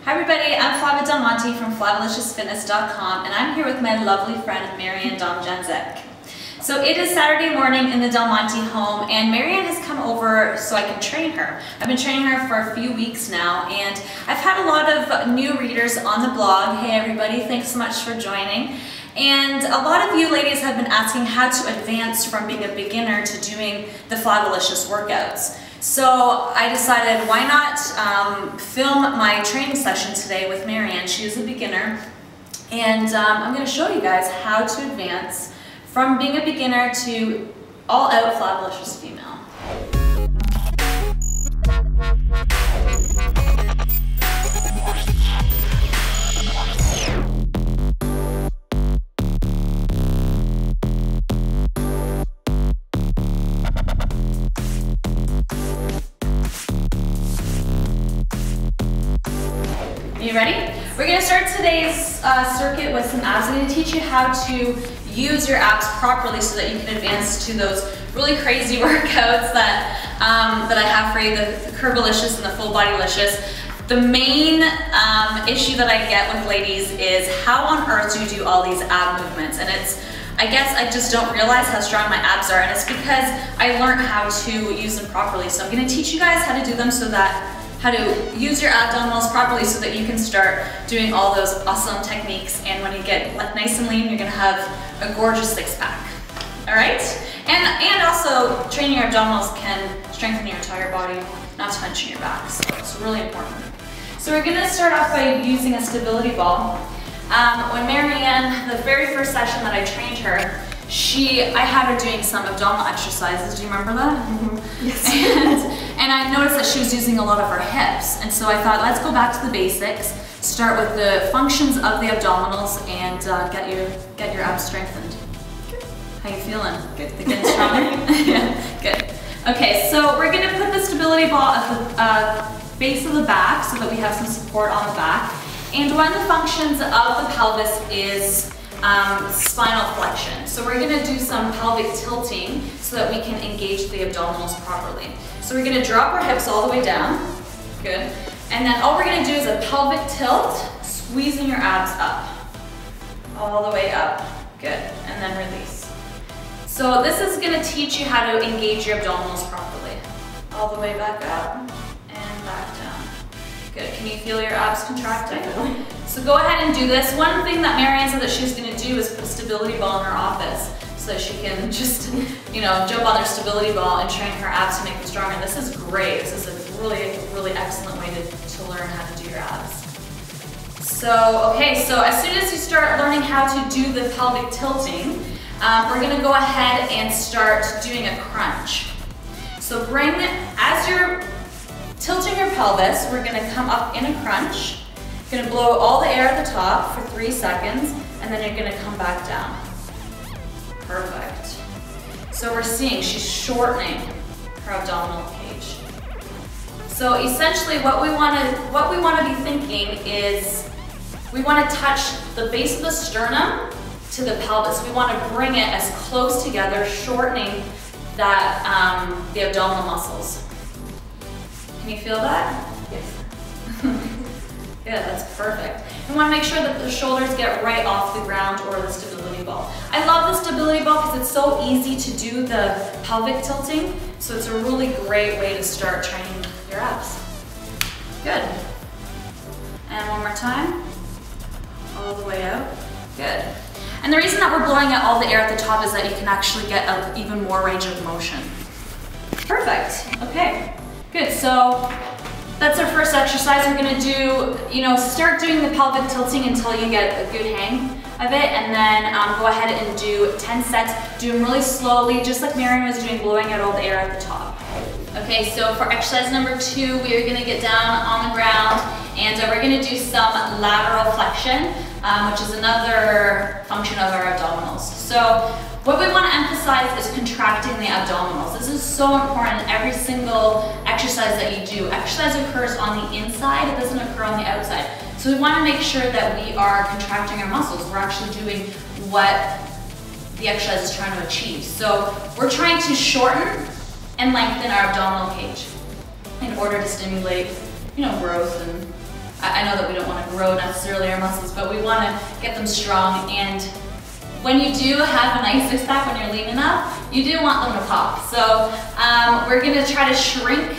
Hi everybody, I'm Flava Del Monte from FlavaLiciousFitness.com, and I'm here with my lovely friend Marianne Domjanczyk. So it is Saturday morning in the Del Monte home, and Marianne has come over so I can train her. I've been training her for a few weeks now, and I've had a lot of new readers on the blog. Hey everybody, thanks so much for joining. And a lot of you ladies have been asking how to advance from being a beginner to doing the Flavalicious workouts. So I decided, why not film my training session today with Marianne. She is a beginner, and I'm going to show you guys how to advance from being a beginner to all-out Flavalicious female. Are you ready? We're going to start today's circuit with some abs. I'm going to teach you how to use your abs properly so that you can advance to those really crazy workouts that I have for you, the Curvilicious and the Full Bodylicious. The main issue that I get with ladies is how on earth do you do all these ab movements? And I guess I just don't realize how strong my abs are, and it's because I learned how to use them properly. So I'm going to teach you guys how to do them how to use your abdominals properly so that you can start doing all those awesome techniques, and when you get nice and lean, you're gonna have a gorgeous six-pack. All right? And also, training your abdominals can strengthen your entire body, not to mention your back, so it's really important. So we're gonna start off by using a stability ball. When Marianne, the very first session that I trained her, I had her doing some abdominal exercises. Do you remember that? Mm-hmm. Yes. And I noticed that she was using a lot of her hips. And so I thought, let's go back to the basics, start with the functions of the abdominals, and get your abs strengthened. How you feeling? Good. They're getting stronger? Yeah, good. Okay, so we're gonna put the stability ball at the base of the back so that we have some support on the back. And one of the functions of the pelvis is spinal flexion. So we're gonna do some pelvic tilting so that we can engage the abdominals properly. So we're gonna drop our hips all the way down, good. And then all we're gonna do is a pelvic tilt, squeezing your abs up, all the way up, good. And then release. So this is gonna teach you how to engage your abdominals properly. All the way back up and back down. Good, can you feel your abs contracting? So go ahead and do this. One thing that Marianne said that she was gonna do is put a stability ball in her office so that she can just, jump on her stability ball and train her abs to make them stronger. This is great. This is a really, really excellent way to learn how to do your abs. So, okay, so as soon as you start learning how to do the pelvic tilting, we're gonna go ahead and start doing a crunch. So as you're tilting your pelvis, we're gonna come up in a crunch. You're gonna blow all the air at the top for 3 seconds, and then you're gonna come back down. Perfect. So we're seeing she's shortening her abdominal cage. So essentially what we wanna be thinking is we wanna touch the base of the sternum to the pelvis. We wanna bring it as close together, shortening that, the abdominal muscles. Can you feel that? Yes. Yeah, that's perfect. You want to make sure that the shoulders get right off the ground or the stability ball. I love the stability ball because it's so easy to do the pelvic tilting, so it's a really great way to start training your abs. Good. And one more time. All the way out. Good. And the reason that we're blowing out all the air at the top is that you can actually get even more range of motion. Perfect. Okay. Good, so that's our first exercise. We're gonna do, start doing the pelvic tilting until you get a good hang of it, and then go ahead and do 10 sets. Do them really slowly, just like Marianne was doing, blowing out all the air at the top. Okay, so for exercise number 2, we are gonna get down on the ground, and we're gonna do some lateral flexion, which is another function of our abdominals. So what we want to emphasize is contracting the abdominals. This is so important in every single exercise that you do. Exercise occurs on the inside, it doesn't occur on the outside. So we want to make sure that we are contracting our muscles. We're actually doing what the exercise is trying to achieve. So we're trying to shorten and lengthen our abdominal cage in order to stimulate, growth. And I I know that we don't want to grow necessarily our muscles, but we want to get them strong. And when you do have a nice six pack, when you're lean enough, you do want them to pop. So we're going to try to shrink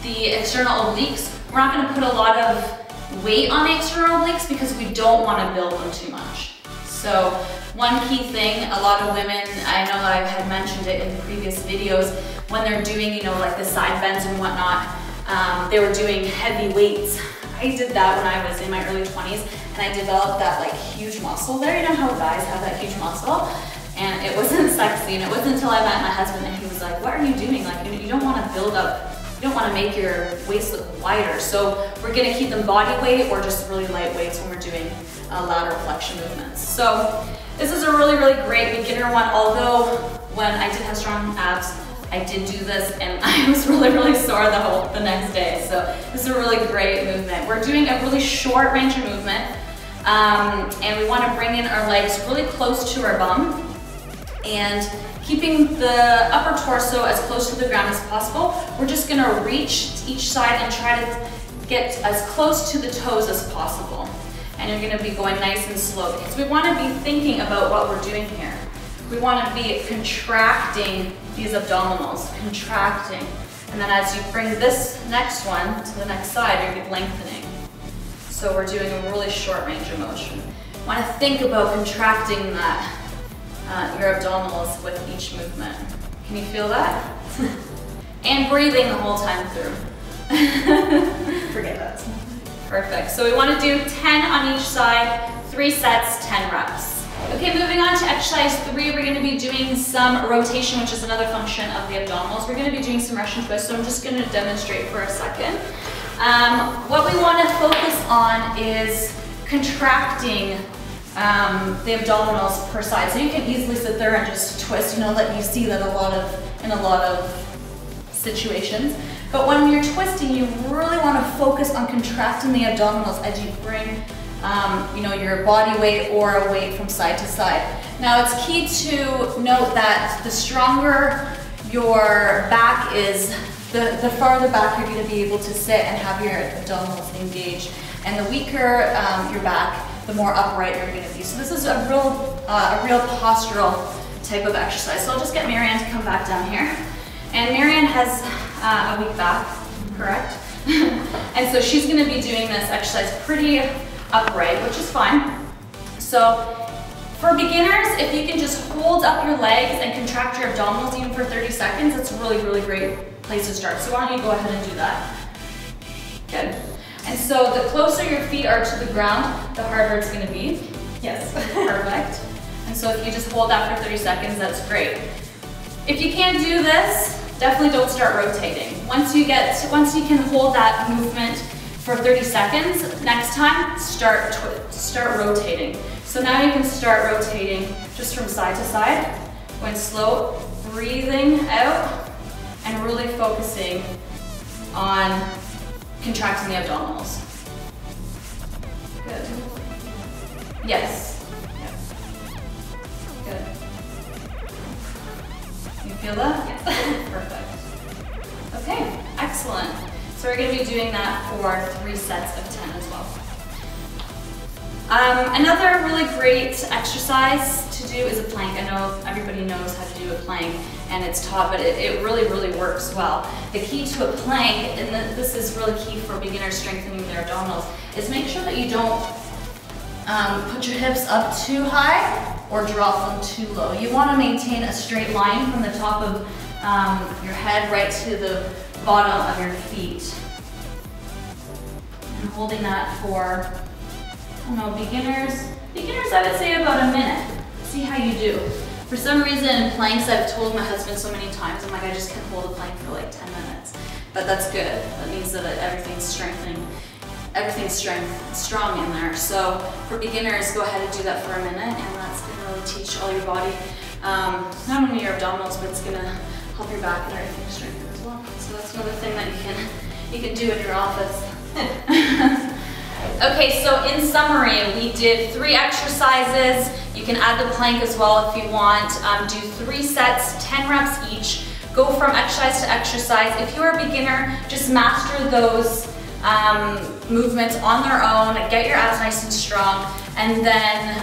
the external obliques. We're not going to put a lot of weight on the external obliques because we don't want to build them too much. So one key thing, a lot of women, I know that I had mentioned it in previous videos, when they're doing, you know, like the side bends and whatnot, they were doing heavy weights. I did that when I was in my early 20s, and I developed that like huge muscle there. You know how guys have that huge muscle? And it wasn't sexy, and it wasn't until I met my husband and he was like, what are you doing? Like, you don't want to build up, you don't want to make your waist look wider. So we're going to keep them body weight or just really light weights when we're doing lateral flexion movements. So this is a really, really great beginner one, although when I did have strong abs, I did do this and I was really, really sore the next day. So this is a really great movement. We're doing a really short range of movement, and we want to bring in our legs really close to our bum and keeping the upper torso as close to the ground as possible. We're just going to reach to each side and try to get as close to the toes as possible. And you're going to be going nice and slow because we want to be thinking about what we're doing here. We want to be contracting these abdominals, contracting. And then as you bring this next one to the next side, you're lengthening. So we're doing a really short range of motion. You want to think about contracting that, your abdominals with each movement. Can you feel that? And breathing the whole time through. Forget that. Perfect. So we want to do 10 on each side, 3 sets, 10 reps. Okay, moving on to exercise 3, we're going to be doing some rotation, which is another function of the abdominals. We're going to be doing some Russian twists, so I'm just going to demonstrate for a second. What we want to focus on is contracting the abdominals per side. So you can easily sit there and just twist, you know, you see that in a lot of situations. But when you're twisting, you really want to focus on contracting the abdominals as you bring you know, your body weight or a weight from side to side. Now it's key to note that the stronger your back is, the farther back you're going to be able to sit and have your abdominals engaged. And the weaker your back, the more upright you're going to be. So this is a real postural type of exercise. So I'll just get Marianne to come back down here. And Marianne has a weak back, correct? And so she's going to be doing this exercise pretty upright, which is fine. So for beginners, if you can just hold up your legs and contract your abdominals even for 30 seconds, that's a really, really great place to start. So why don't you go ahead and do that? Good. And so the closer your feet are to the ground, the harder it's going to be. Yes. Perfect. And so if you just hold that for 30 seconds, that's great. If you can't do this, definitely don't start rotating. Once you can hold that movement for 30 seconds, next time, start rotating. So now you can start rotating just from side to side, going slow, breathing out, and really focusing on contracting the abdominals. Good. Yes. Yes. Good. You feel that? Yes. Perfect. Okay, excellent. So we're going to be doing that for 3 sets of 10 as well. Another really great exercise to do is a plank. I know everybody knows how to do a plank and it's taught, but it really, really works well. The key to a plank, and this is really key for beginners strengthening their abdominals, is make sure that you don't put your hips up too high or drop them too low. You want to maintain a straight line from the top of your head right to the bottom of your feet. And holding that for, I don't know, beginners I would say about a minute. See how you do. For some reason in planks, I've told my husband so many times, I'm like, I just can't hold a plank for like 10 minutes. But that's good. That means that everything's strong in there. So for beginners, go ahead and do that for a minute, and that's going to really teach all your body, not only your abdominals, but it's going to help your back and everything strengthen as well. So that's another thing that you can do in your office. Okay, so in summary, we did 3 exercises. You can add the plank as well if you want. Do 3 sets, 10 reps each. Go from exercise to exercise. If you're a beginner, just master those movements on their own, get your abs nice and strong, and then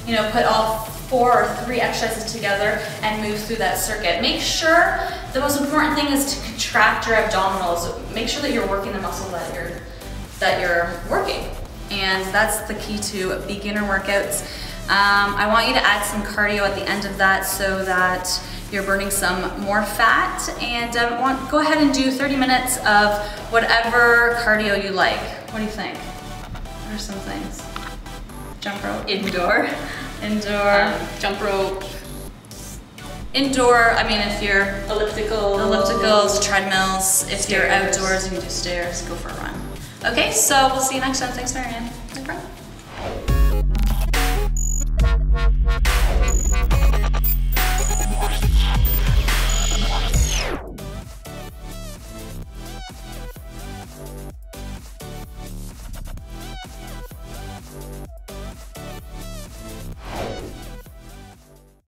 you know, put all 4 or 3 exercises together and move through that circuit. Make sure, the most important thing is to contract your abdominals. Make sure that you're working the muscle that you're working. And that's the key to beginner workouts. I want you to add some cardio at the end of that so that you're burning some more fat. And go ahead and do 30 minutes of whatever cardio you like. What do you think? What are some things? Jump rope? Indoor. Jump rope. Indoor, I mean, if you're ellipticals, treadmills. If stairs. You're outdoors, you can do stairs, go for a run. Okay, so we'll see you next time. Thanks, Marianne. No problem.